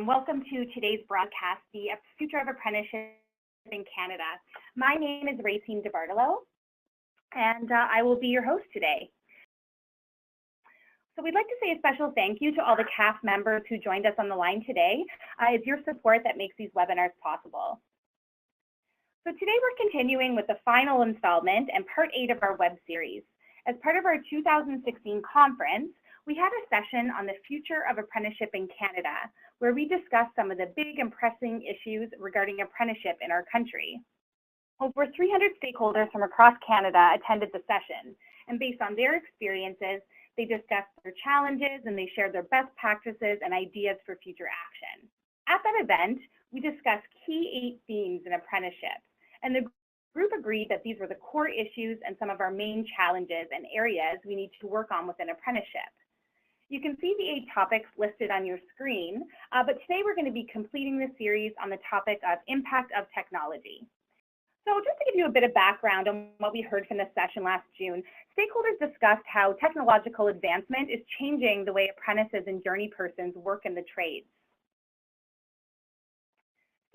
Welcome to today's broadcast, the Future of Apprenticeship in Canada. My name is Racine DeBartolo, and I will be your host today. So we'd like to say a special thank you to all the CAF members who joined us on the line today. It's your support that makes these webinars possible. So today we're continuing with the final installment and part 8 of our web series. As part of our 2016 conference, we had a session on the future of apprenticeship in Canada, where we discussed some of the big and pressing issues regarding apprenticeship in our country. Over 300 stakeholders from across Canada attended the session, and based on their experiences, they discussed their challenges and they shared their best practices and ideas for future action. At that event, we discussed key 8 themes in apprenticeship, and the group agreed that these were the core issues and some of our main challenges and areas we need to work on within apprenticeship. You can see the 8 topics listed on your screen, but today we're going to be completing the series on the topic of impact of technology. So just to give you a bit of background on what we heard from the session last June, stakeholders discussed how technological advancement is changing the way apprentices and journey persons work in the trades.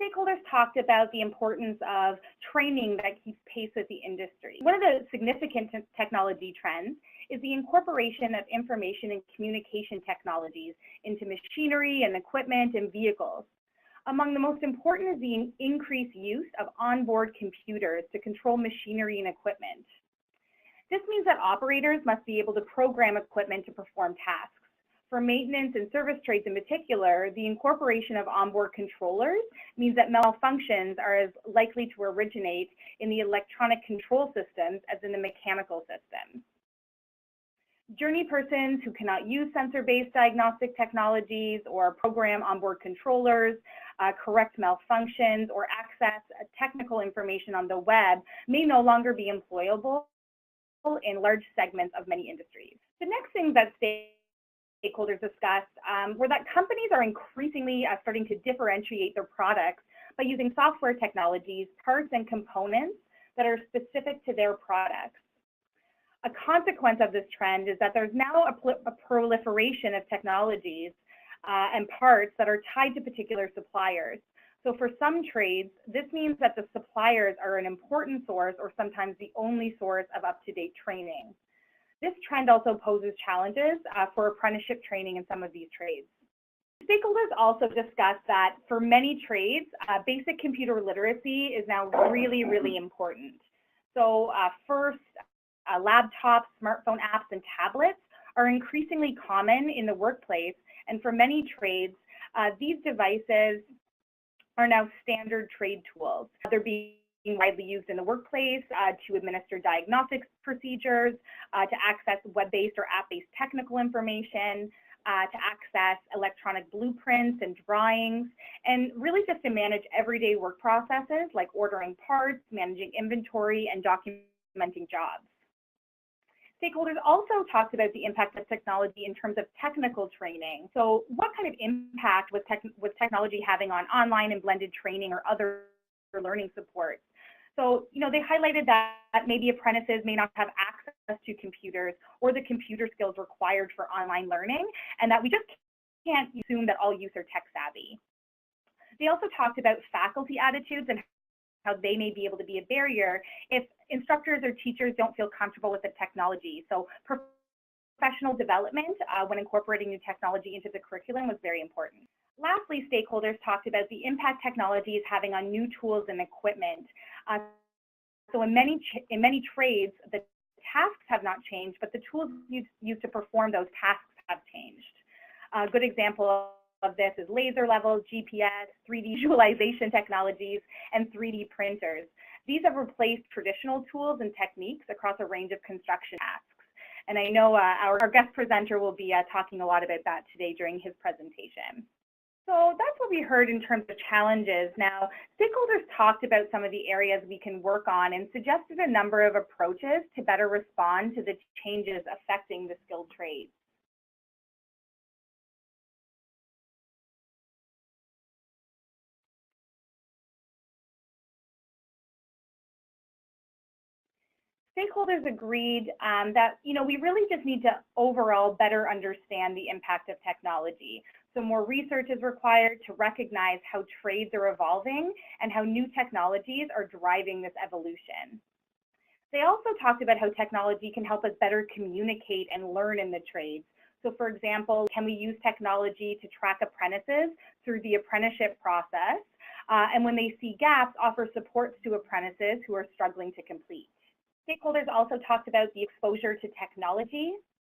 Stakeholders talked about the importance of training that keeps pace with the industry. One of the significant technology trends is the incorporation of information and communication technologies into machinery and equipment and vehicles. Among the most important is the increased use of onboard computers to control machinery and equipment. This means that operators must be able to program equipment to perform tasks. For maintenance and service trades in particular, the incorporation of onboard controllers means that malfunctions are as likely to originate in the electronic control systems as in the mechanical systems. Journey persons who cannot use sensor-based diagnostic technologies or program onboard controllers, correct malfunctions, or access technical information on the web may no longer be employable in large segments of many industries. The next thing that stakeholders discussed were that companies are increasingly starting to differentiate their products by using software technologies, parts, and components that are specific to their products. A consequence of this trend is that there's now a proliferation of technologies and parts that are tied to particular suppliers. So for some trades, this means that the suppliers are an important source or sometimes the only source of up-to-date training. This trend also poses challenges for apprenticeship training in some of these trades. Stakeholders also discussed that for many trades, basic computer literacy is now really, really important. So first, laptops, smartphone apps, and tablets are increasingly common in the workplace, and for many trades, these devices are now standard trade tools. They're being widely used in the workplace to administer diagnostic procedures, to access web-based or app-based technical information, to access electronic blueprints and drawings, and really just to manage everyday work processes like ordering parts, managing inventory, and documenting jobs. Stakeholders also talked about the impact of technology in terms of technical training. So what kind of impact was technology having on online and blended training or other learning supports? So, they highlighted that maybe apprentices may not have access to computers or the computer skills required for online learning, and that we just can't assume that all youth are tech savvy. They also talked about faculty attitudes and how they may be able to be a barrier if instructors or teachers don't feel comfortable with the technology. So professional development when incorporating new technology into the curriculum was very important. Lastly, stakeholders talked about the impact technology is having on new tools and equipment. So in many trades, the tasks have not changed, but the tools used to perform those tasks have changed. A good example of this is laser levels, GPS, 3D visualization technologies, and 3D printers. These have replaced traditional tools and techniques across a range of construction tasks. And I know our guest presenter will be talking a lot about that today during his presentation. So that's what we heard in terms of challenges. Now, stakeholders talked about some of the areas we can work on and suggested a number of approaches to better respond to the changes affecting the skilled trades. Stakeholders agreed that we really just need to overall better understand the impact of technology. So more research is required to recognize how trades are evolving and how new technologies are driving this evolution. They also talked about how technology can help us better communicate and learn in the trades. So for example, can we use technology to track apprentices through the apprenticeship process? And when they see gaps, offer supports to apprentices who are struggling to complete. Stakeholders also talked about the exposure to technology.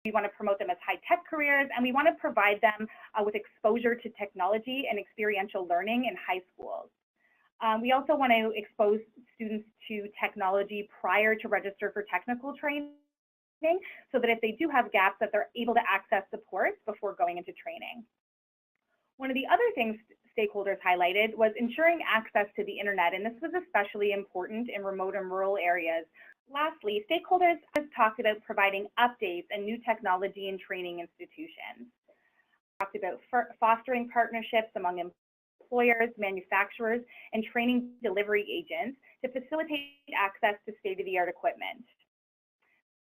We want to promote them as high-tech careers, and we want to provide them with exposure to technology and experiential learning in high schools. We also want to expose students to technology prior to register for technical training, so that if they do have gaps, that they're able to access supports before going into training. One of the other things stakeholders highlighted was ensuring access to the internet, and this was especially important in remote and rural areas. Lastly, stakeholders have talked about providing updates and new technology in training institutions. Talked about fostering partnerships among employers, manufacturers, and training delivery agents to facilitate access to state-of-the-art equipment.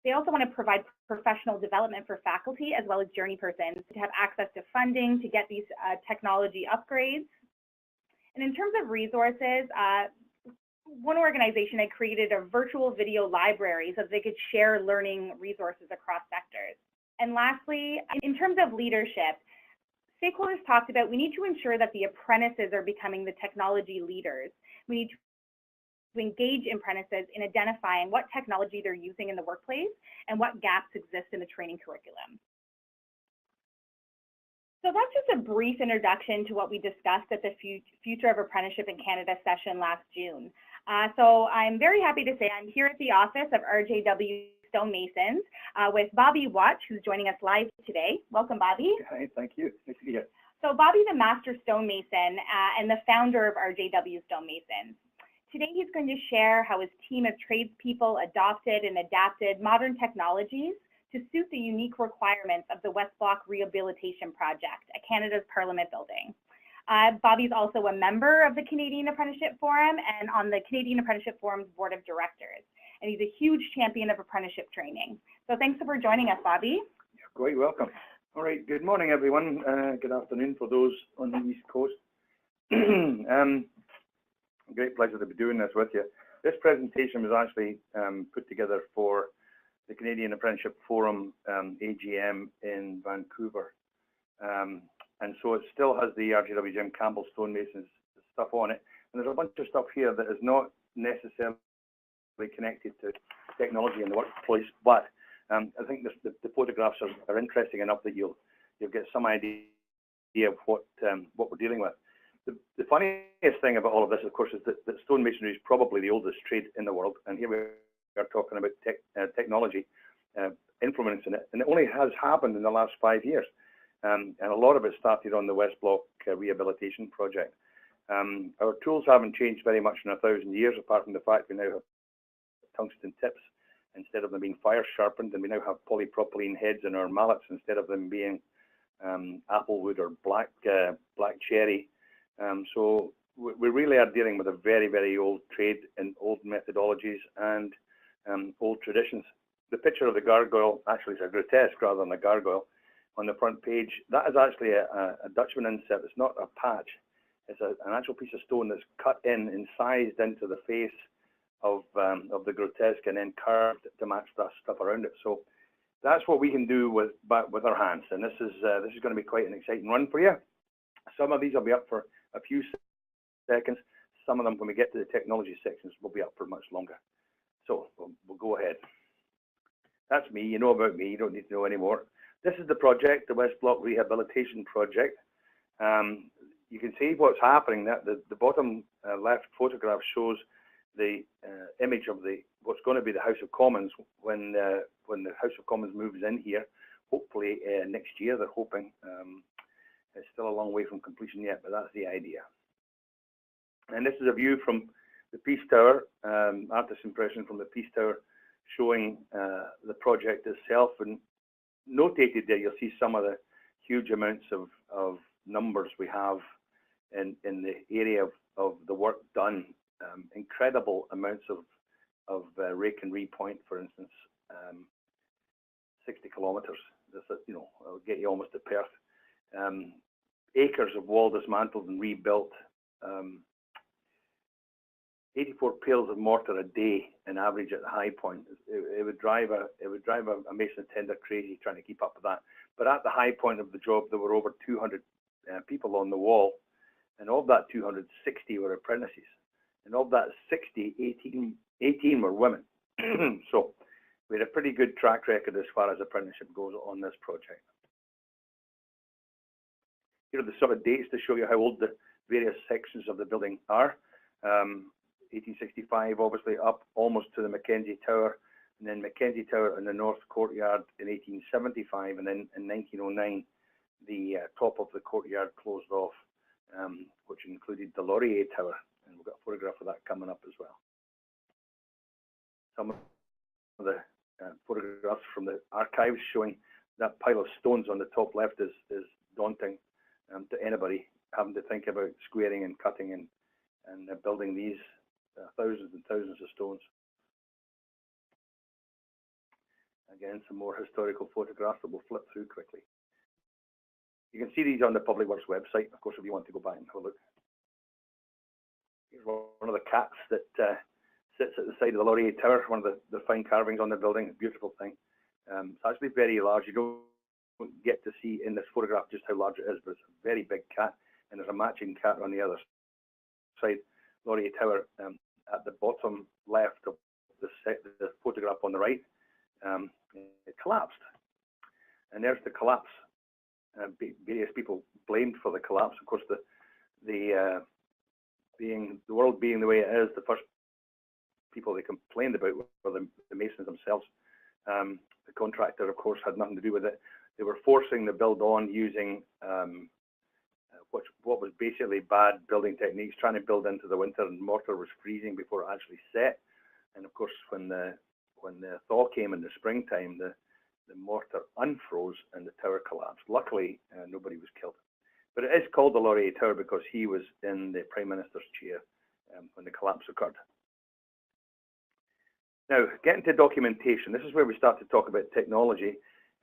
They also want to provide professional development for faculty as well as journey persons to have access to funding to get these technology upgrades. And in terms of resources, one organization had created a virtual video library so that they could share learning resources across sectors. And lastly, in terms of leadership, stakeholders talked about we need to ensure that the apprentices are becoming the technology leaders. We need to engage apprentices in identifying what technology they're using in the workplace and what gaps exist in the training curriculum. So that's just a brief introduction to what we discussed at the Future of Apprenticeship in Canada session last June. So I'm very happy to say I'm here at the office of RJW Stonemasons with Bobby Watch, who's joining us live today. Welcome, Bobby. Hi, thank you. Nice to be here. So Bobby's a master stonemason and the founder of RJW Stonemasons. Today he's going to share how his team of tradespeople adopted and adapted modern technologies to suit the unique requirements of the West Block Rehabilitation Project at Canada's Parliament building. Bobby's also a member of the Canadian Apprenticeship Forum and on the Canadian Apprenticeship Forum's board of directors. And he's a huge champion of apprenticeship training. So thanks for joining us, Bobby. You're quite welcome. All right, good morning, everyone. Good afternoon for those on the East Coast. Great pleasure to be doing this with you. This presentation was actually put together for the Canadian Apprenticeship Forum AGM in Vancouver. And so it still has the RJW Jim Campbell Stonemasons stuff on it. And there's a bunch of stuff here that is not necessarily connected to technology in the workplace, but I think the photographs are interesting enough that you'll get some idea of what we're dealing with. The funniest thing about all of this, of course, is that stonemasonry is probably the oldest trade in the world, and here we are talking about technology influencing it, and it only has happened in the last 5 years. And a lot of it started on the West Block Rehabilitation Project. Our tools haven't changed very much in 1,000 years, apart from the fact we now have tungsten tips instead of them being fire sharpened, and we now have polypropylene heads in our mallets instead of them being applewood or black cherry. So we really are dealing with a very, very old trade and old methodologies and old traditions. The picture of the gargoyle actually is a grotesque rather than a gargoyle on the front page. That is actually a Dutchman inset. It's not a patch. It's an actual piece of stone that's cut in and sized into the face of the grotesque and then carved to match that stuff around it. So that's what we can do with our hands. And this is going to be quite an exciting run for you. Some of these will be up for a few seconds. Some of them, when we get to the technology sections, will be up for much longer. So we'll go ahead. That's me. You know about me. You don't need to know anymore. This is the project, the West Block Rehabilitation Project. You can see what's happening. That the bottom left photograph shows the image of what's going to be the House of Commons when the House of Commons moves in here. Hopefully next year. They're hoping. It's still a long way from completion yet, but that's the idea. And this is a view from the Peace Tower, artist impression from the Peace Tower, showing the project itself. And notated there, you'll see some of the huge amounts of numbers we have in the area of the work done. Incredible amounts of rake and repoint, for instance, 60 kilometers. That's, it'll get you almost to Perth. acres of wall dismantled and rebuilt, 84 pails of mortar a day in average at the high point. It would drive a mason tender crazy trying to keep up with that. But at the high point of the job, there were over 200 people on the wall, and of that 260 were apprentices, and of that 60, 18 were women. So we had a pretty good track record as far as apprenticeship goes on this project. Here are the sort of dates to show you how old the various sections of the building are. 1865, obviously, up almost to the Mackenzie Tower, and then Mackenzie Tower in the North Courtyard in 1875, and then in 1909, the top of the courtyard closed off, which included the Laurier Tower, and we've got a photograph of that coming up as well. Some of the photographs from the archives showing that pile of stones on the top left is daunting to anybody having to think about squaring and cutting and building these thousands and thousands of stones. Again, some more historical photographs that we'll flip through quickly. You can see these on the Public Works website, of course, if you want to go back and have a look. Here's one of the cats that sits at the side of the Laurier Tower, one of the fine carvings on the building, a beautiful thing. It's actually very large. You don't get to see in this photograph just how large it is, but it's a very big cat, and there's a matching cat on the other side. Laurier Tower at the bottom left of the photograph on the right, it collapsed. And there's the collapse. Various people blamed for the collapse. Of course, the world being the way it is, the first people they complained about were the masons themselves. The contractor, of course, had nothing to do with it. They were forcing the build on using what was basically bad building techniques, trying to build into the winter, and mortar was freezing before it actually set. And of course, when the thaw came in the springtime, the mortar unfroze and the tower collapsed. Luckily, nobody was killed. But it is called the Laurier Tower because he was in the Prime Minister's chair when the collapse occurred. Now, getting to documentation, this is where we start to talk about technology.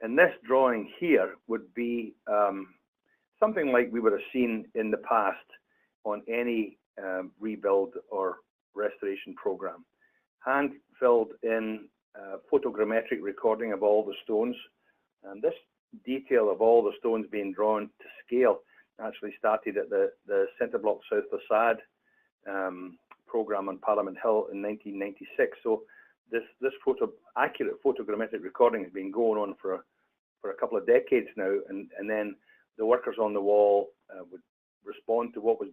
And this drawing here would be something like we would have seen in the past on any rebuild or restoration program. Hand filled in photogrammetric recording of all the stones. And this detail of all the stones being drawn to scale actually started at the Centre Block South Facade program on Parliament Hill in 1996. So this accurate photogrammetric recording has been going on for a couple of decades now, and then the workers on the wall would respond to what was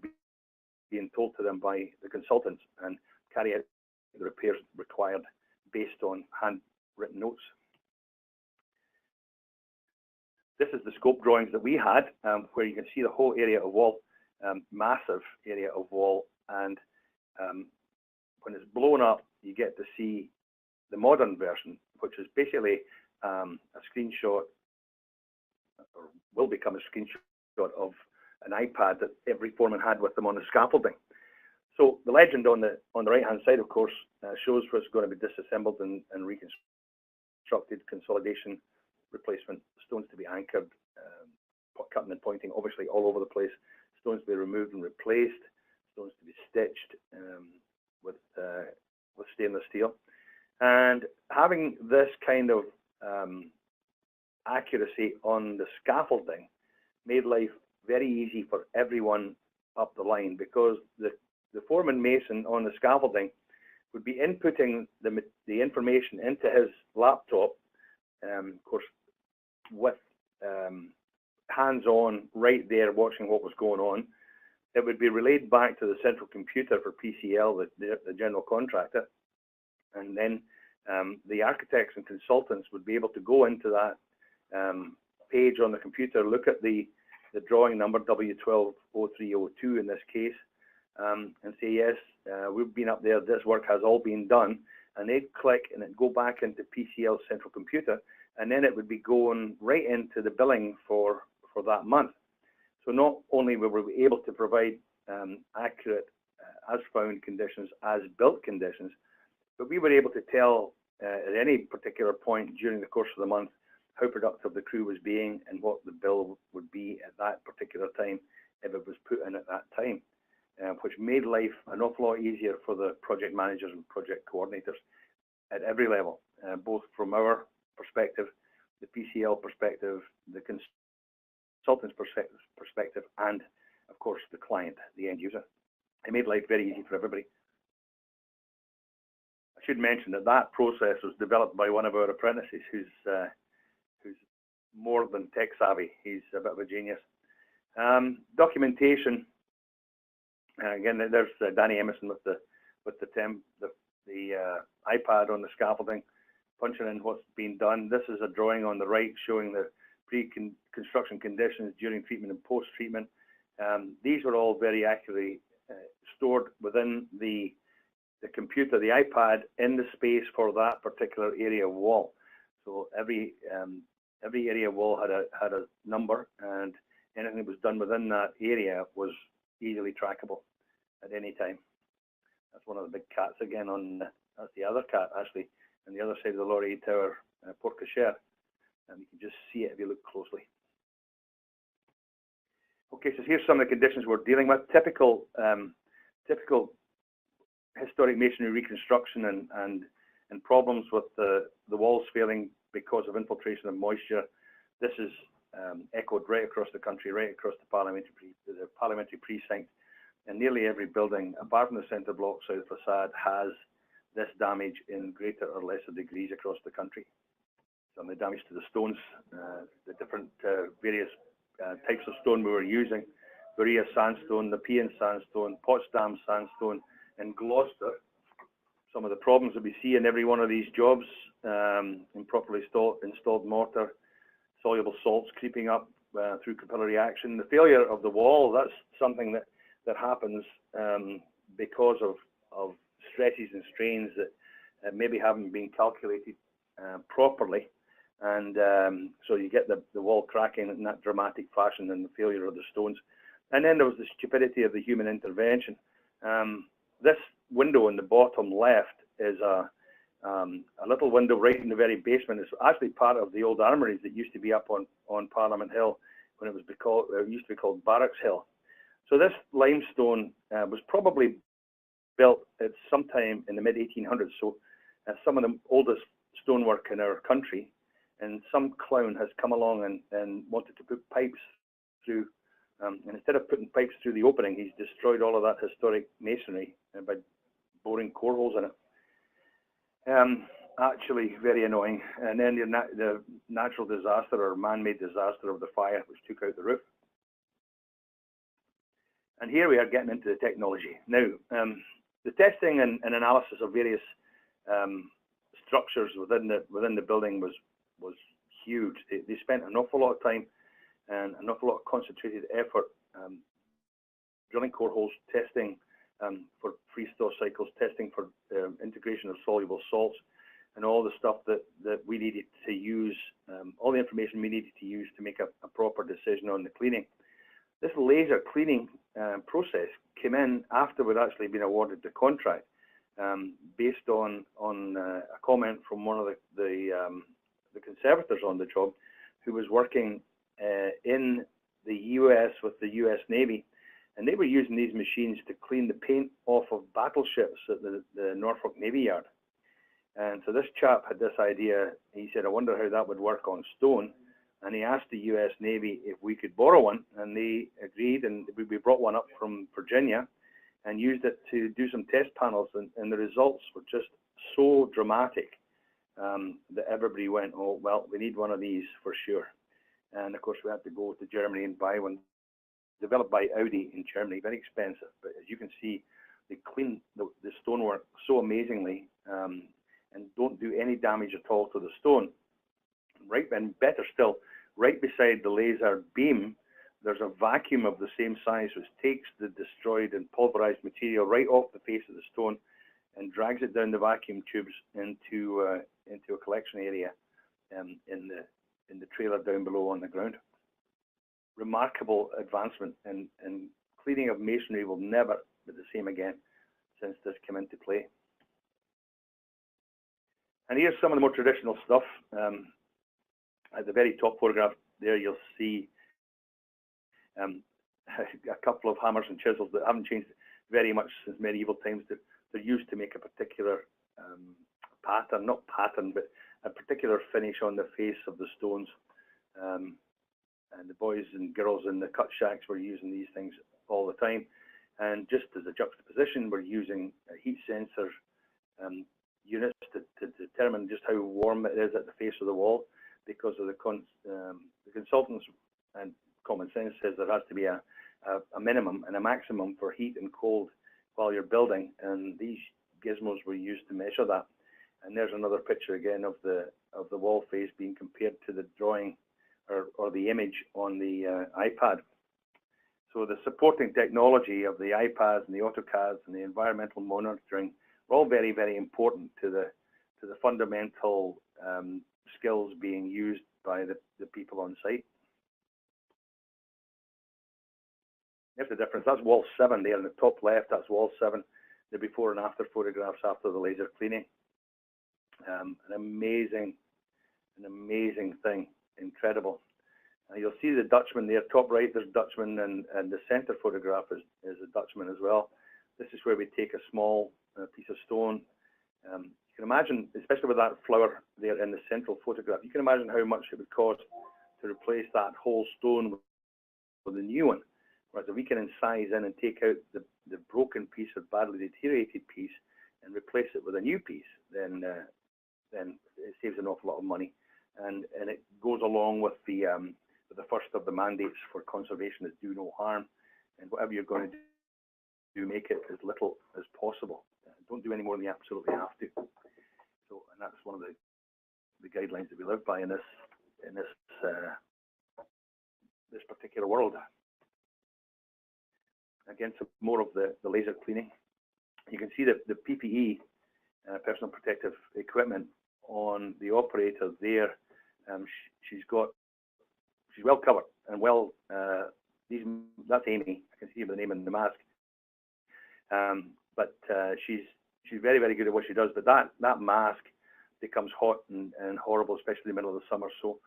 being told to them by the consultants and carry out the repairs required based on handwritten notes. This is the scope drawings that we had, where you can see the whole area of wall, massive area of wall, and when it's blown up, you get to see the modern version, which is basically a screenshot, or will become a screenshot of an iPad that every foreman had with them on the scaffolding. So the legend on the right-hand side, of course, shows what's going to be disassembled and reconstructed, consolidation, replacement, stones to be anchored, cutting and pointing, obviously all over the place, stones to be removed and replaced, stones to be stitched with stainless steel. And having this kind of accuracy on the scaffolding made life very easy for everyone up the line, because the foreman mason on the scaffolding would be inputting the information into his laptop, of course, with hands-on right there watching what was going on. It would be relayed back to the central computer for PCL, the general contractor, and then the architects and consultants would be able to go into that page on the computer, look at the drawing number W120302 in this case, and say, yes, we've been up there, this work has all been done, and they'd click and it'd go back into PCL central computer, and then it would be going right into the billing for that month. So not only were we able to provide accurate as found conditions, as built conditions, but we were able to tell at any particular point during the course of the month how productive the crew was being, and what the bill would be at that particular time if it was put in at that time, which made life an awful lot easier for the project managers and project coordinators at every level, both from our perspective, the PCL perspective, the consultant's perspective, and of course the client, the end user. It made life very easy for everybody. I should mention that that process was developed by one of our apprentices who's more than tech savvy. He's a bit of a genius. Documentation. Again, there's Danny Emerson with the iPad on the scaffolding, punching in what's been done. This is a drawing on the right showing the pre-construction conditions during treatment and post-treatment. These were all very accurately stored within the computer, the iPad, in the space for that particular area wall. So every area wall had a number, and anything that was done within that area was easily trackable at any time. That's one of the big cats again. That's the other cat actually on the other side of the Laurier Tower, Port Cochere, and you can just see it if you look closely. Okay, so here's some of the conditions we're dealing with. Typical historic masonry reconstruction and problems with the walls failing because of infiltration of moisture. This is echoed right across the country, right across the parliamentary precinct, and nearly every building, apart from the centre block south facade, has this damage in greater or lesser degrees across the country. Some of the damage to the stones, the different various types of stone we were using, Berea sandstone, Nepean sandstone, Potsdam sandstone, and Gloucester. Some of the problems that we see in every one of these jobs, improperly installed mortar, soluble salts creeping up through capillary action. The failure of the wall, that's something that happens because of stresses and strains that maybe haven't been calculated properly. And so you get the wall cracking in that dramatic fashion and the failure of the stones. And then there was the stupidity of the human intervention. This window in the bottom left is a little window right in the very basement. It's actually part of the old armories that used to be up on Parliament Hill when it used to be called Barracks Hill. So this limestone was probably built at some time in the mid-1800s. So some of the oldest stonework in our country, and some clown has come along and wanted to put pipes through. And instead of putting pipes through the opening, he's destroyed all of that historic masonry by boring core holes in it. Actually very annoying. And then the natural disaster or man-made disaster of the fire, which took out the roof. And here we are getting into the technology. Now, the testing and analysis of various structures within the building was huge. They spent an awful lot of time and an awful lot of concentrated effort drilling core holes, testing for freeze-thaw cycles, testing for integration of soluble salts, and all the stuff that we needed to use, all the information we needed to use to make a proper decision on the cleaning. This laser cleaning process came in after we'd actually been awarded the contract, based on a comment from one of the conservators on the job, who was working in the US with the US Navy, and they were using these machines to clean the paint off of battleships at the Norfolk Navy Yard. And so this chap had this idea. He said, I wonder how that would work on stone. And he asked the US Navy if we could borrow one, and they agreed, and we brought one up from Virginia and used it to do some test panels, and the results were just so dramatic that everybody went, oh, well, we need one of these for sure. And of course, we had to go to Germany and buy one, developed by Audi in Germany, very expensive. But as you can see, they clean the stonework so amazingly and don't do any damage at all to the stone. Right, and better still, right beside the laser beam, there's a vacuum of the same size which takes the destroyed and pulverized material right off the face of the stone and drags it down the vacuum tubes into a collection area in the trailer down below on the ground. Remarkable advancement, and cleaning of masonry will never be the same again since this came into play. And here's some of the more traditional stuff. At the very top photograph there, you'll see a couple of hammers and chisels that haven't changed very much since medieval times. They're used to make a particular pattern, not pattern, but a particular finish on the face of the stones. And the boys and girls in the cut shacks were using these things all the time. And just as a juxtaposition, we're using heat sensor units to determine just how warm it is at the face of the wall, because of the consultants and common sense says there has to be a minimum and a maximum for heat and cold while you're building, and these gizmos were used to measure that. And there's another picture again of the wall face being compared to the drawing or the image on the iPad. So the supporting technology of the iPads and the AutoCADs and the environmental monitoring are all very, very important to the fundamental skills being used by the people on site. There's the difference. That's wall 7 there in the top left. That's wall 7. The before and after photographs after the laser cleaning. An amazing thing. Incredible. You'll see the Dutchman there, top right. There's Dutchman, and the center photograph is a Dutchman as well. This is where we take a small piece of stone. You can imagine, especially with that flower there in the central photograph, you can imagine how much it would cost to replace that whole stone with a new one. Whereas if we can incise in and take out the broken piece or badly deteriorated piece and replace it with a new piece, then it saves an awful lot of money, and it goes along with the first of the mandates for conservation is do no harm, and whatever you're going to do, make it as little as possible. Don't do any more than you absolutely have to. So, and that's one of the guidelines that we live by in this particular world. Again, some more of the laser cleaning. You can see the PPE, personal protective equipment, on the operator there. She's well covered and well. That's Amy. I can see the name in the mask. But she's very, very good at what she does. But that mask becomes hot and horrible, especially in the middle of the summer. So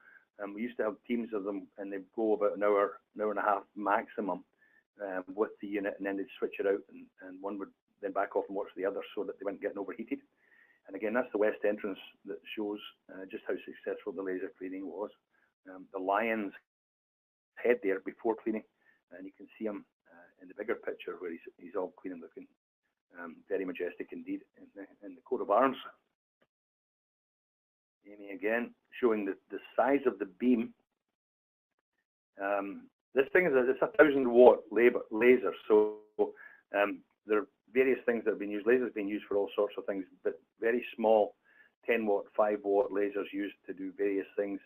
we used to have teams of them, and they'd go about an hour and a half maximum with the unit, and then they'd switch it out, and one would then back off and watch the other so that they weren't getting overheated. And again, that's the west entrance that shows just how successful the laser cleaning was. The lion's head there before cleaning, and you can see him in the bigger picture where he's all clean and looking very majestic indeed in the coat of arms. Amy again showing the size of the beam. This thing it's a 1,000-watt laser, so there are various things that have been used. Lasers being used for all sorts of things, but very small 10-watt, 5-watt lasers used to do various things,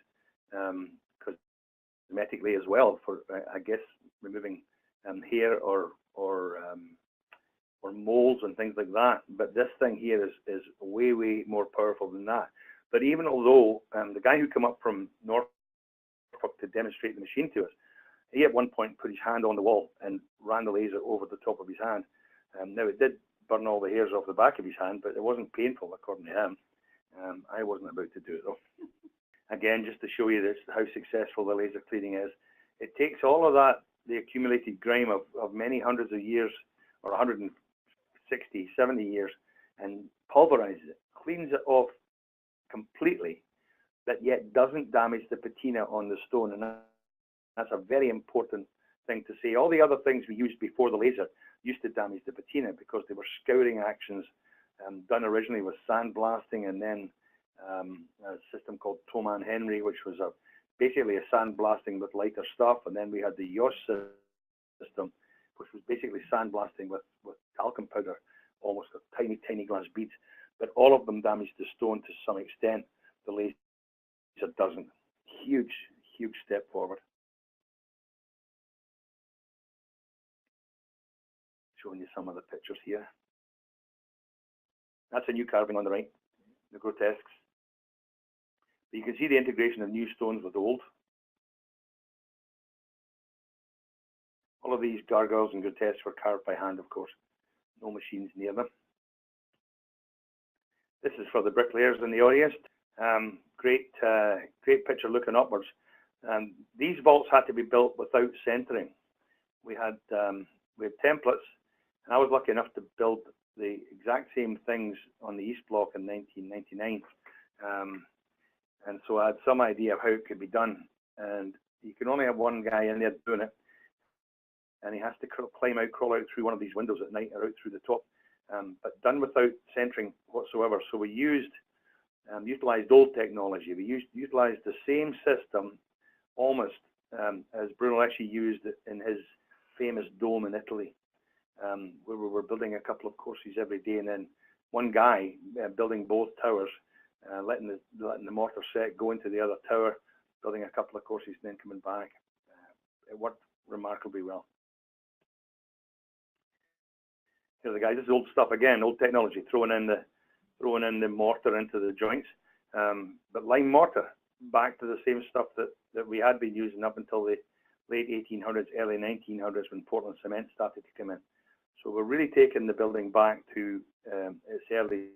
cosmetically as well, for I guess removing hair or moles and things like that. But this thing here is way, way more powerful than that. But even although the guy who came up from Norfolk to demonstrate the machine to us, he at one point put his hand on the wall and ran the laser over the top of his hand. Now it did burn all the hairs off the back of his hand, but it wasn't painful according to him. I wasn't about to do it though. Again, just to show you this, how successful the laser cleaning is. It takes all of that, the accumulated grime of many hundreds of years, or 160, 70 years, and pulverizes it, cleans it off completely, but yet doesn't damage the patina on the stone. And that's a very important thing to say. All the other things we used before the laser used to damage the patina because they were scouring actions done originally with sandblasting, and then a system called Toman Henry, which was basically a sandblasting with lighter stuff, and then we had the Yosh system, which was basically sandblasting with talcum powder, almost a tiny, tiny glass beads. But all of them damaged the stone to some extent. The laser doesn't. Huge, huge step forward. Showing you some of the pictures here. That's a new carving on the right, the grotesques. But you can see the integration of new stones with old. All of these gargoyles and grotesques were carved by hand, of course. No machines near them. This is for the bricklayers in the audience. Great picture looking upwards. These vaults had to be built without centering. We had templates, and I was lucky enough to build the exact same things on the East Block in 1999. And so I had some idea of how it could be done. And you can only have one guy in there doing it, and he has to crawl out through one of these windows at night or out through the top, but done without centering whatsoever. So we utilized old technology. We utilized the same system almost as Brunelleschi used it in his famous dome in Italy, where we were building a couple of courses every day, and then one guy building both towers, letting the mortar set go into the other tower, building a couple of courses, and then coming back. It worked remarkably well. Here the guys, this is old stuff again, old technology, throwing in the mortar into the joints, but lime mortar, back to the same stuff that we had been using up until the late 1800s, early 1900s, when Portland cement started to come in. So we're really taking the building back to its early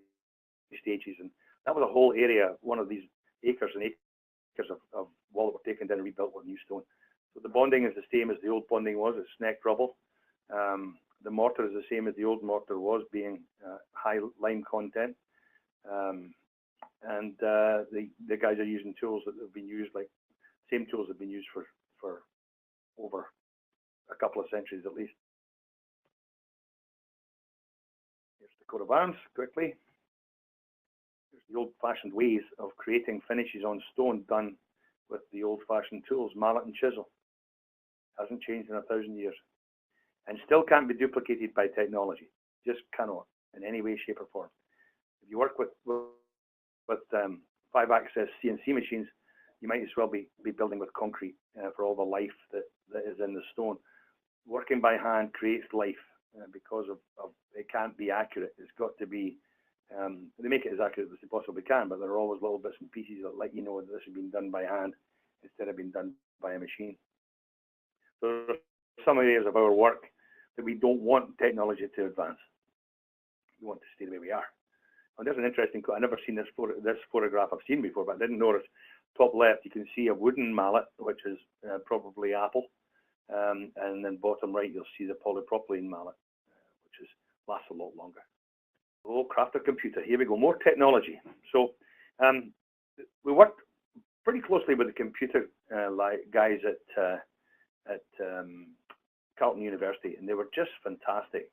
stages, and that was a whole area, one of these acres and acres of wall that were taken down and rebuilt with new stone. So the bonding is the same as the old bonding was. It's snack rubble. The mortar is the same as the old mortar was, being high lime content. And the guys are using tools that have been used, like same tools that have been used for over a couple of centuries at least. Here's the coat of arms quickly. Here's the old-fashioned ways of creating finishes on stone done with the old-fashioned tools, mallet and chisel. Hasn't changed in 1,000 years. And still can't be duplicated by technology. Just cannot in any way, shape, or form. If you work with 5-axis CNC machines, you might as well be building with concrete for all the life that is in the stone. Working by hand creates life because of it can't be accurate. It's got to be, they make it as accurate as they possibly can, but there are always little bits and pieces that let you know that this has been done by hand instead of being done by a machine. So there are some areas of our work that we don't want technology to advance. We want to stay the way we are. And there's an interesting quote. I've never seen this photograph I've seen before, but I didn't notice. Top left, you can see a wooden mallet, which is probably apple. And then bottom right, you'll see the polypropylene mallet, which lasts a lot longer. Oh, crafter computer. Here we go. More technology. So we worked pretty closely with the computer guys at Carleton University, and they were just fantastic.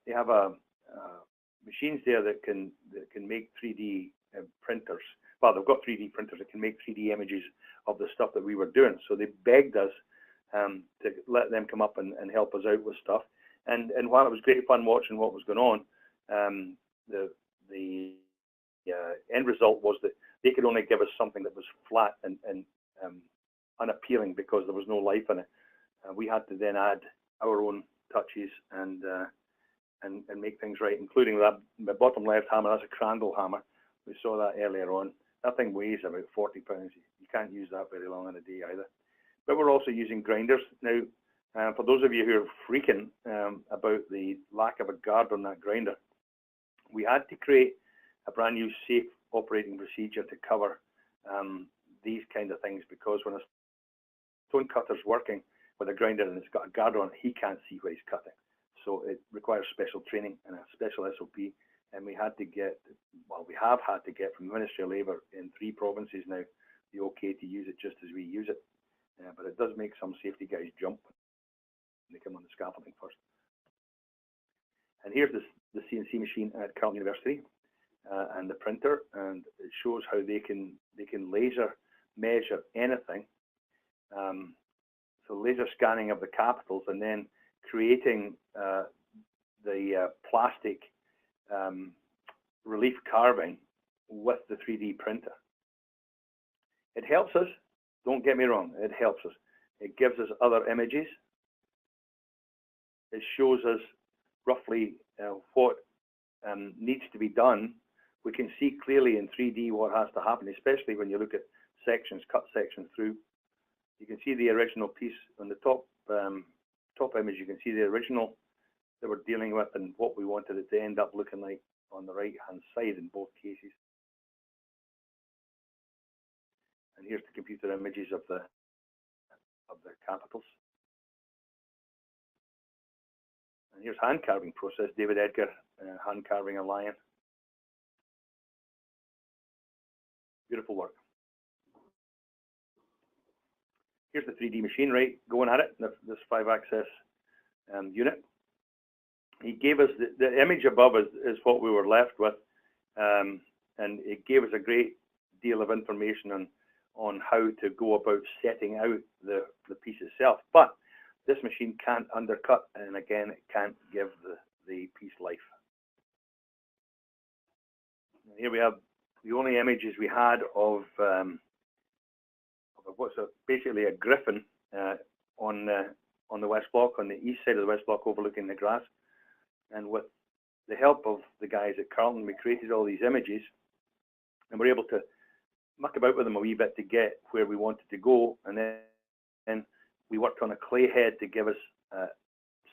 They have machines there that can make 3D printers. Well, they've got 3D printers that can make 3D images of the stuff that we were doing. So they begged us to let them come up and help us out with stuff. And while it was great fun watching what was going on, the end result was that they could only give us something that was flat and unappealing because there was no life in it. We had to then add our own touches and make things right, including that the bottom left hammer. That's a Crandall hammer. We saw that earlier on. That thing weighs about 40 pounds. You can't use that very long in a day either. But we're also using grinders. Now, for those of you who are freaking about the lack of a guard on that grinder, we had to create a brand new safe operating procedure to cover these kind of things, because when a stone cutter's working with a grinder and it's got a guard on it, he can't see where he's cutting. So it requires special training and a special SOP. And we had to get, well, we have had to get from the Ministry of Labour in 3 provinces now the okay to use it just as we use it. But it does make some safety guys jump when they come on the scaffolding first. And here's the CNC machine at Carleton University and the printer, and it shows how they can laser measure anything. So laser scanning of the capitals and then creating the plastic relief carving with the 3D printer. It helps us, don't get me wrong, it helps us. It gives us other images. It shows us roughly what needs to be done. We can see clearly in 3D what has to happen, especially when you look at sections, cut sections through. You can see the original piece on the top image. You can see the original that we're dealing with and what we wanted it to end up looking like on the right-hand side in both cases. And here's the computer images of the capitals. And here's hand carving process. David Edgar hand carving a lion. Beautiful work. Here's the 3D machine, right? Going at it. This 5-axis unit. He gave us the image above is what we were left with, and it gave us a great deal of information on how to go about setting out the piece itself. But this machine can't undercut, and again, it can't give the piece life. And here we have the only images we had of what's basically a griffin on the West Block, on the east side of the West Block, overlooking the grass. And with the help of the guys at Carlton, we created all these images, and we're able to muck about with them a wee bit to get where we wanted to go. And then we worked on a clay head to give us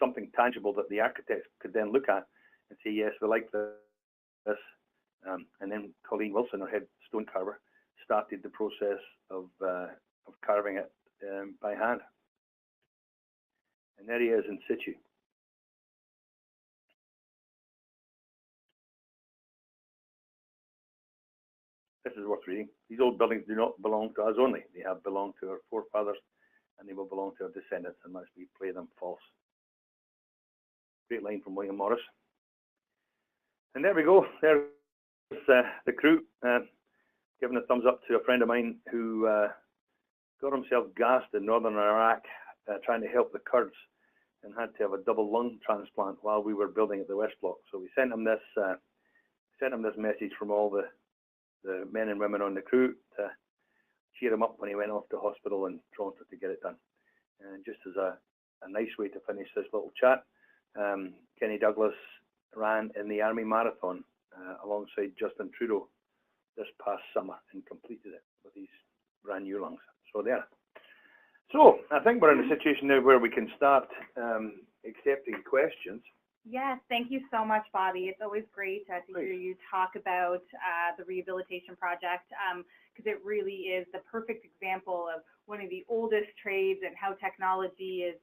something tangible that the architects could then look at and say, yes, we like this. And then Colleen Wilson, our head stone carver, started the process of carving it by hand. And there he is in situ. This is worth reading. These old buildings do not belong to us only. They have belonged to our forefathers, and they will belong to our descendants unless we play them false. Great line from William Morris. And there we go. There's the crew giving a thumbs up to a friend of mine who got himself gassed in northern Iraq trying to help the Kurds, and had to have a double lung transplant while we were building at the West Block. So we sent him this message from all the men and women on the crew to cheer him up when he went off to hospital in Toronto to get it done. And just as a nice way to finish this little chat, Kenny Douglas ran in the Army Marathon alongside Justin Trudeau this past summer and completed it with these brand new lungs. So there. So I think we're in a situation now where we can start accepting questions. Yes, thank you so much, Bobby. It's always great to hear you talk about the rehabilitation project, because it really is the perfect example of one of the oldest trades and how technology is,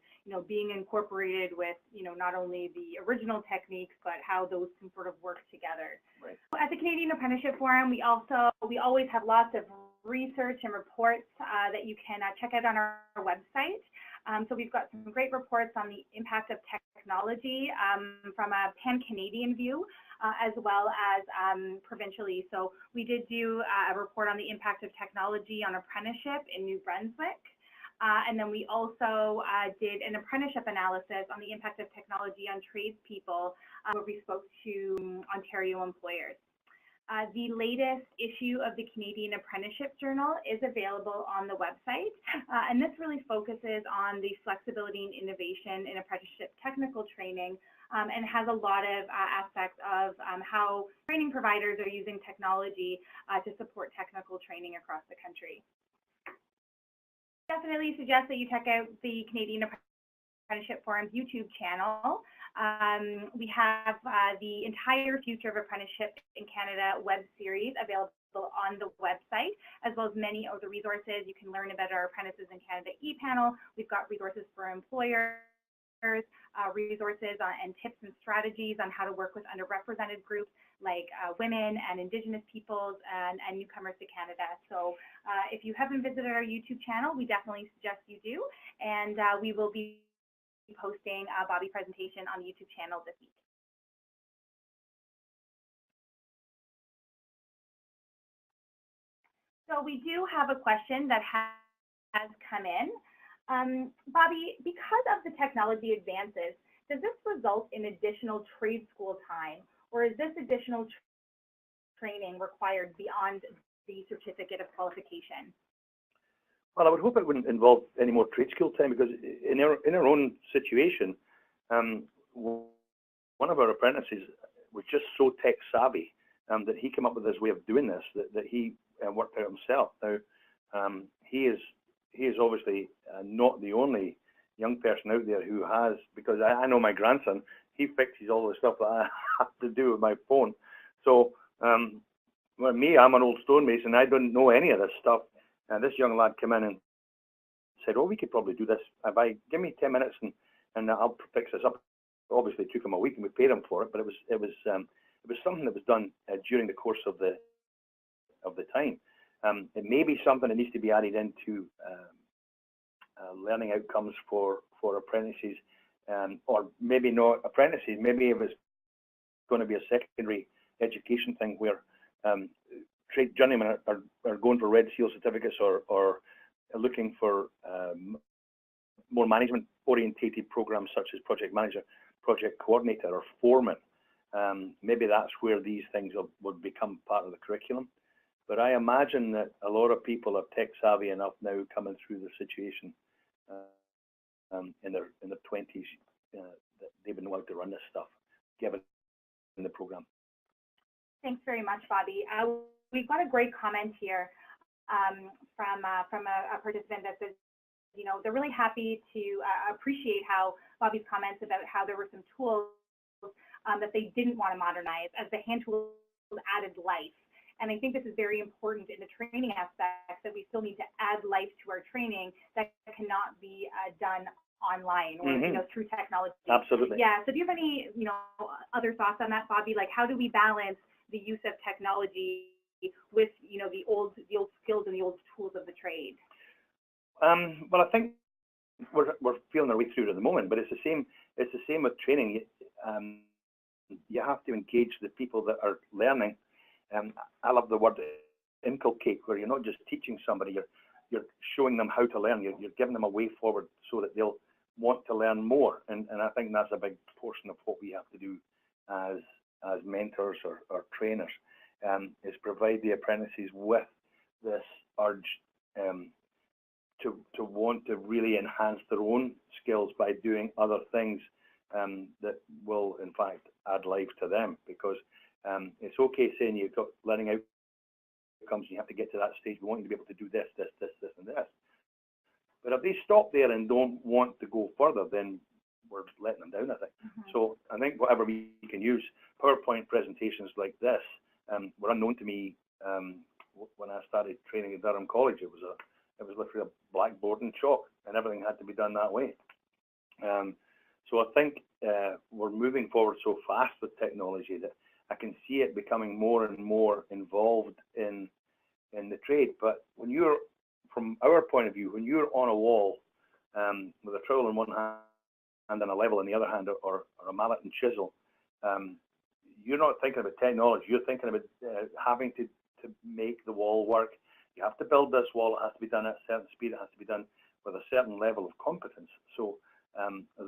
being incorporated with, not only the original techniques, but how those can sort of work together. Right. At the Canadian Apprenticeship Forum, we always have lots of research and reports that you can check out on our website. So we've got some great reports on the impact of technology from a pan-Canadian view, as well as provincially. So we did do a report on the impact of technology on apprenticeship in New Brunswick. And then we also did an apprenticeship analysis on the impact of technology on tradespeople, where we spoke to Ontario employers. The latest issue of the Canadian Apprenticeship Journal is available on the website, and this really focuses on the flexibility and innovation in apprenticeship technical training, and has a lot of aspects of how training providers are using technology to support technical training across the country. Definitely suggest that you check out the Canadian Apprenticeship Forum's YouTube channel. We have the entire Future of Apprenticeship in Canada web series available on the website, as well as many of the resources. You can learn about our Apprentices in Canada e-panel. We've got resources for employers, resources and tips and strategies on how to work with underrepresented groups like women and Indigenous peoples and newcomers to Canada. So if you haven't visited our YouTube channel, we definitely suggest you do, and we will be posting a Bobby presentation on the YouTube channel this week. So we do have a question that has come in. Bobby, because of the technology advances, does this result in additional trade school time, or is this additional training required beyond the certificate of qualification? Well, I would hope it wouldn't involve any more trade school time, because in our own situation, one of our apprentices was just so tech savvy that he came up with this way of doing this that he worked out himself. Now, he is obviously not the only young person out there who has, because I know my grandson, he fixes all the stuff that I have to do with my phone. So, well, me, I'm an old stonemason. I don't know any of this stuff. And this young lad came in and said, "Oh, we could probably do this. Give me 10 minutes and I'll fix this up." Obviously, it took him a week, and we paid him for it. But it was something that was done during the course of the time. It may be something that needs to be added into learning outcomes for apprentices, or maybe not apprentices. Maybe if it's going to be a secondary education thing where trade journeymen are going for Red Seal certificates or looking for more management orientated programs such as project manager, project coordinator, or foreman. Maybe that's where these things would become part of the curriculum. But I imagine that a lot of people are tech savvy enough now coming through the situation in their 20s that they would know how to run this stuff, given the program. Thanks very much, Bobby. We've got a great comment here from a participant that says, you know, they're really happy to appreciate how Bobby's comments about how there were some tools that they didn't want to modernize, as the hand tools added life. And I think this is very important in the training aspect, that we still need to add life to our training that cannot be done online or you know, through technology. Absolutely. Yeah. So do you have any, you know, other thoughts on that, Bobby? Like, how do we balance the use of technology with, you know, the old skills and the old tools of the trade? Well, I think we're feeling our way through it at the moment, but it's the same with training. You have to engage the people that are learning. I love the word inculcate, where you're not just teaching somebody, you're showing them how to learn. You're giving them a way forward so that they'll want to learn more. And I think that's a big portion of what we have to do as mentors or trainers, is provide the apprentices with this urge to want to really enhance their own skills by doing other things that will, in fact, add life to them. Because it's okay saying you've got learning outcomes, you have to get to that stage. We want you to be able to do this, this, this, this, and this. But if they stop there and don't want to go further, then we're letting them down, I think. So I think whatever we can use, PowerPoint presentations like this were unknown to me when I started training at Durham College. It was literally a blackboard and chalk, and everything had to be done that way. So I think we're moving forward so fast with technology that I can see it becoming more and more involved in the trade. But when you're, from our point of view, when you're on a wall with a trowel in one hand and a level in the other hand, or a mallet and chisel, you're not thinking about technology. You're thinking about having to make the wall work. You have to build this wall. It has to be done at a certain speed. It has to be done with a certain level of competence. So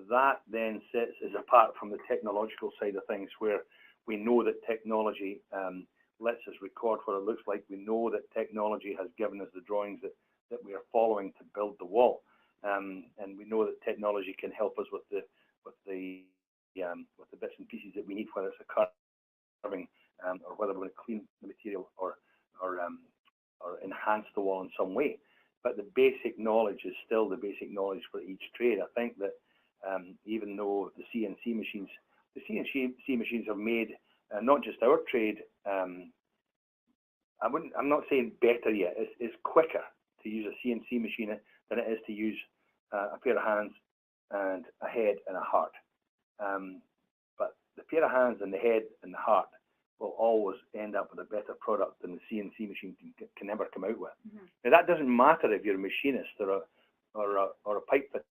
that then sets us apart from the technological side of things, where we know that technology lets us record what it looks like. We know that technology has given us the drawings that we are following to build the wall, and we know that technology can help us with the bits and pieces that we need, whether it's a carving or whether we're going to clean the material or enhance the wall in some way. But the basic knowledge is still the basic knowledge for each trade. I think that even though the CNC machines have made not just our trade, I'm not saying better yet. It's quicker to use a CNC machine than it is to use a pair of hands and a head and a heart. But the pair of hands and the head and the heart will always end up with a better product than the CNC machine can ever come out with. Now, that doesn't matter if you're a machinist or a pipe fitter,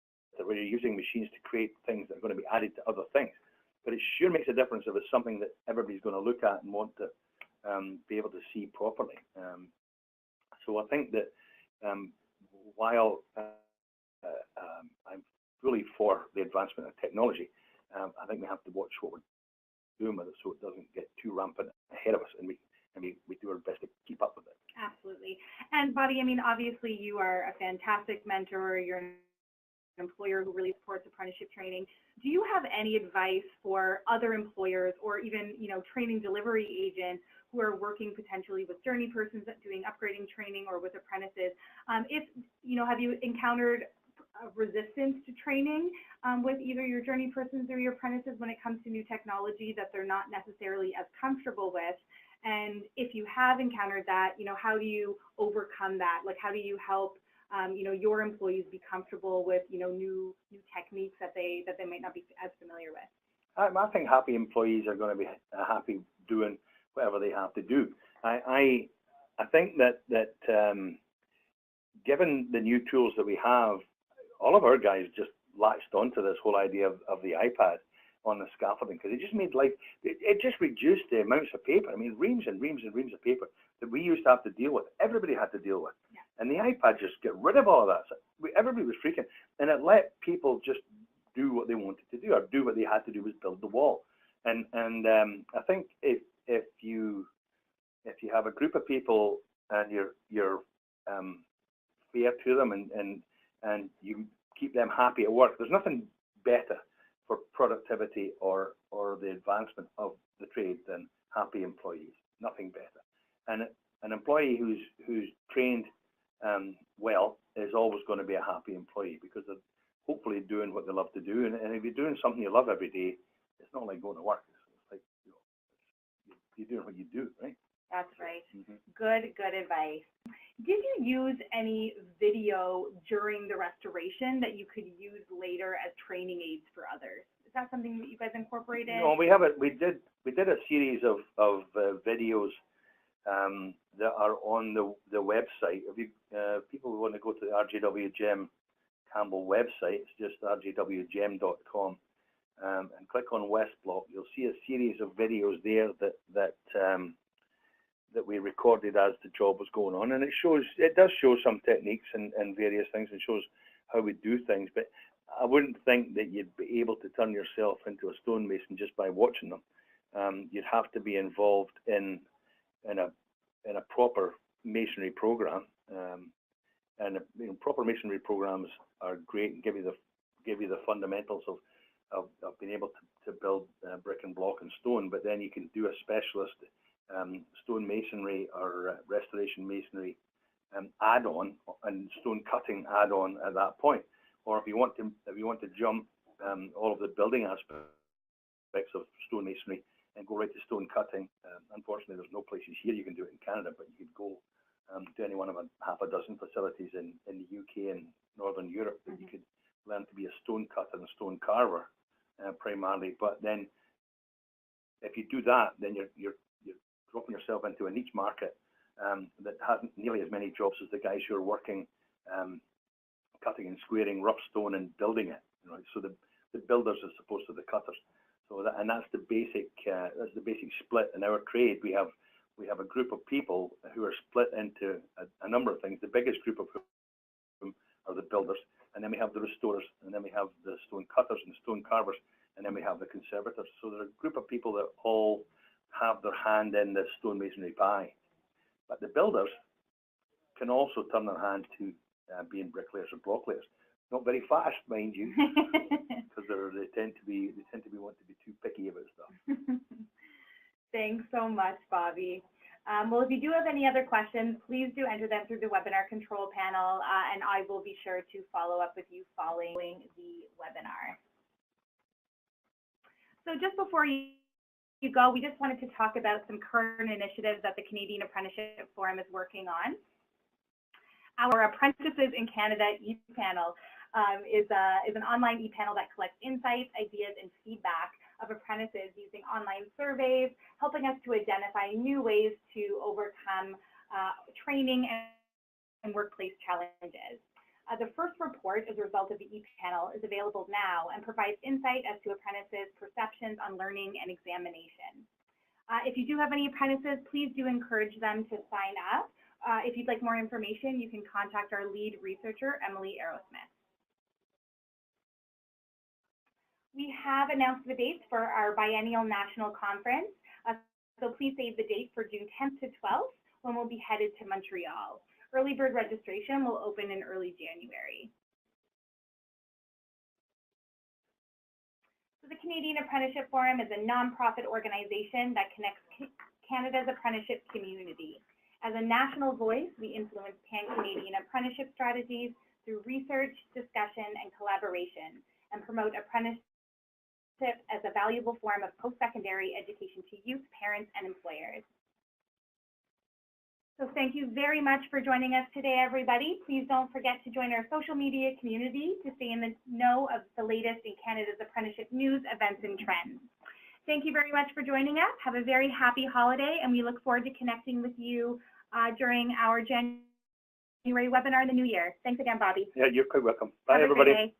where you're using machines to create things that are going to be added to other things. But it sure makes a difference if it's something that everybody's going to look at and want to be able to see properly. So I think that while I'm fully for the advancement of technology, I think we have to watch what we're doing with it so it doesn't get too rampant ahead of us, and we do our best to keep up with it. Absolutely. And Bobby, I mean, obviously you are a fantastic mentor. You're an employer who really supports apprenticeship training. Do you have any advice for other employers, or even, you know, training delivery agents who are working potentially with journey persons doing upgrading training, or with apprentices? If, you know, have you encountered resistance to training with either your journey persons or your apprentices when it comes to new technology that they're not necessarily as comfortable with? And if you have encountered that, how do you overcome that? Like, how do you help, your employees be comfortable with, new techniques that they might not be as familiar with? I think happy employees are going to be happy doing whatever they have to do. I think that given the new tools that we have, all of our guys just latched onto this whole idea of the iPad on the scaffolding, because it just made life, it just reduced the amounts of paper. I mean, reams and reams and reams of paper that we used to have to deal with, everybody had to deal with. Yeah. And the iPad just get rid of all of that. So everybody was freaking, and it let people just do what they wanted to do, or do what they had to do was build the wall. And I think if you have a group of people and you're fair to them and you keep them happy at work, there's nothing better for productivity or the advancement of the trade than happy employees. Nothing better. And an employee who's trained well is always going to be a happy employee, because they're hopefully doing what they love to do. And if you're doing something you love every day, it's not like going to work. It's like you're doing what you do, right? That's right. Mm-hmm. Good advice. Did you use any video during the restoration that you could use later as training aids for others? Is that something that you guys incorporated? No, we haven't. We did a series of videos that are on the website. If you people who want to go to the RJW Campbell website, it's just rjwgem.com, and click on West Block. You'll see a series of videos there that we recorded as the job was going on, and it does show some techniques and various things, and shows how we do things. But I wouldn't think that you'd be able to turn yourself into a stonemason just by watching them. You'd have to be involved in a proper masonry program, and proper masonry programs are great and give you the fundamentals of being able to build brick and block and stone. But then you can do a specialist stone masonry or restoration masonry add-on and stone cutting add-on at that point. Or if you want to jump all of the building aspects of stone masonry and go right to stone cutting, unfortunately there's no places here you can do it in Canada, but you could go to any one of half a dozen facilities in the UK and Northern Europe that you could learn to be a stone cutter and stone carver primarily. But then if you do that, then you're dropping yourself into a niche market that hasn't nearly as many jobs as the guys who are working cutting and squaring rough stone and building it. So the builders as opposed to the cutters. So that's the basic split in our trade. We have a group of people who are split into a number of things. The biggest group of whom are the builders, and then we have the restorers, and then we have the stone cutters and stone carvers, and then we have the conservators. So there's a group of people that all have their hand in the stonemasonry pie. But the builders can also turn their hand to being bricklayers or blocklayers. Not very fast, mind you, because they tend to want to be too picky about stuff. Thanks so much, Bobby. Well, if you do have any other questions, please do enter them through the webinar control panel, and I will be sure to follow up with you following the webinar. So just before you go, we just wanted to talk about some current initiatives that the Canadian Apprenticeship Forum is working on. Our Apprentices in Canada e-panel is an online e-panel that collects insights, ideas, and feedback of apprentices using online surveys, helping us to identify new ways to overcome training and workplace challenges. The first report as a result of the e-panel is available now and provides insight as to apprentices' perceptions on learning and examination. If you do have any apprentices, please do encourage them to sign up. If you'd like more information, you can contact our lead researcher, Emily Aerosmith. We have announced the dates for our biennial national conference, so please save the date for June 10th to 12th when we'll be headed to Montreal. Early bird registration will open in early January. So the Canadian Apprenticeship Forum is a nonprofit organization that connects Canada's apprenticeship community. As a national voice, we influence pan-Canadian apprenticeship strategies through research, discussion, and collaboration, and promote apprenticeship as a valuable form of post-secondary education to youth, parents, and employers. So thank you very much for joining us today, everybody. Please don't forget to join our social media community to stay in the know of the latest in Canada's apprenticeship news, events, and trends. Thank you very much for joining us. Have a very happy holiday, and we look forward to connecting with you during our January webinar in the new year. Thanks again, Bobby. Yeah, you're quite welcome. Bye, Have everybody. A great day.